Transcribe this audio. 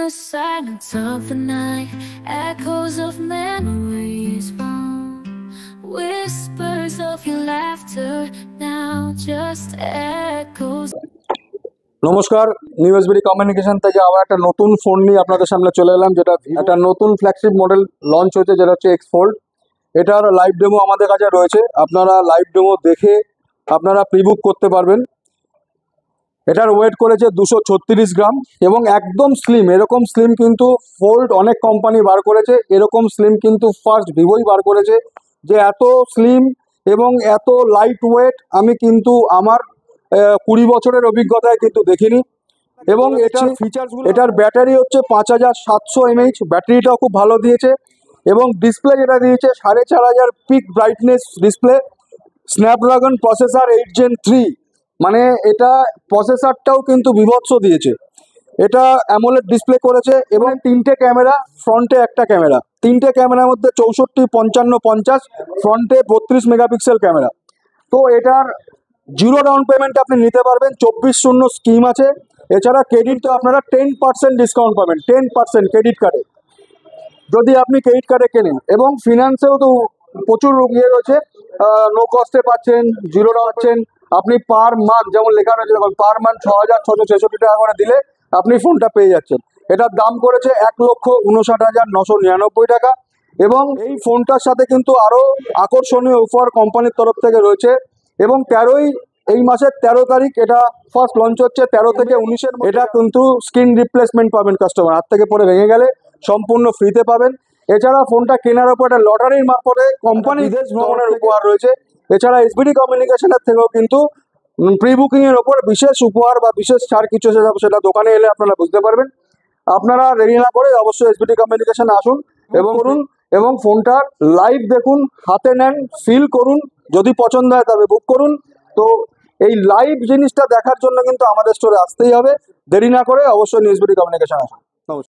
the silence of the night, echoes of memories born, whispers of your laughter now just echoes. নমস্কার, new SBD communication থেকে আবার একটা নতুন phone নিয়ে আপনাদের সামনে চলে এলাম, যেটা একটা নতুন ফ্ল্যাগশিপ মডেল লঞ্চ হয়েছে, যেটা হচ্ছে এক্স ফোল্ড। এটার লাইভ ডেমো আমাদের কাছে রয়েছে, আপনারা লাইভ ডেমো দেখে আপনারা প্রিবুক করতে পারবেন। এটার ওয়েট করেছে 236 গ্রাম এবং একদম স্লিম। এরকম স্লিম কিন্তু ফোল্ড অনেক কোম্পানি বার করেছে, এরকম স্লিম কিন্তু ফার্স্ট ভিভোই বার করেছে। যে এত স্লিম এবং এত লাইট ওয়েট আমি কিন্তু আমার 20 বছরের অভিজ্ঞতায় কিন্তু দেখিনি। এবং এটার ফিচার্সগুলো, এটার ব্যাটারি হচ্ছে 5700 mAh, ব্যাটারিটাও খুব ভালো দিয়েছে। এবং ডিসপ্লে যেটা দিয়েছে 4500 pick brightness display, Snapdragon processor 8 Gen 3, মানে এটা প্রসেসরটাও কিন্তু বিভৎস দিয়েছে। এটা অ্যামোলেড ডিসপ্লে করেছে এবং 3টে ক্যামেরা, ফ্রন্টে একটা ক্যামেরা, 3টে ক্যামেরার মধ্যে 64, 55, 50, ফ্রন্টে 32 মেগাপিক্সেল ক্যামেরা। তো এটার জিরো ডাউন পেমেন্ট আপনি নিতে পারবেন, 24/0 স্কিম আছে। এছাড়া ক্রেডিট তো আপনারা 10% ডিসকাউন্ট পাবেন, 10% ক্রেডিট কার্ডে, যদি আপনি ক্রেডিট কার্ডে কেনেন। এবং ফিনান্সেও তো প্রচুর ইয়ে রয়েছে, নো কস্টে পাচ্ছেন, জিরো ডাউন পাচ্ছেন। আপনি পার মান্থ, যেমন লেখা রয়েছে দেখুন, পার মান্থ 6666 টাকা করে দিলে আপনি ফোনটা পেয়ে যাচ্ছেন। এটার দাম করেছে 1,59,999 টাকা। এবং এই ফোনটার সাথে কিন্তু আরও আকর্ষণীয় অফার কোম্পানির তরফ থেকে রয়েছে। এবং এই মাসের 13 তারিখ এটা ফার্স্ট লঞ্চ হচ্ছে, 13 থেকে 19-এর। এটা কিন্তু স্ক্রিন রিপ্লেসমেন্ট পাবেন, কাস্টমার হাত থেকে পরে ভেঙে গেলে সম্পূর্ণ ফ্রিতে পাবেন। এছাড়া ফোনটা কেনার উপর একটা লটারির মারফতে কোম্পানি বিদেশ ভ্রমণের উপহার রয়েছে। এছাড়া এসবিডি কমিউনিকেশনের থেকেও কিন্তু প্রি বুকিংয়ের ওপর বিশেষ উপহার বা বিশেষ ছাড় কিছু সেটা দোকানে এলে আপনারা বুঝতে পারবেন। আপনারা দেরি না করে অবশ্যই এসবিডি কমিউনিকেশনে আসুন এবং এবং ফোনটার লাইভ দেখুন, হাতে নেন, ফিল করুন। যদি পছন্দ হয় তবে বুক করুন। তো এই লাইভ জিনিসটা দেখার জন্য কিন্তু আমাদের স্টোরে আসতেই হবে। দেরি না করে অবশ্যই এসবিডি কমিউনিকেশন আসুন। নমস্কার।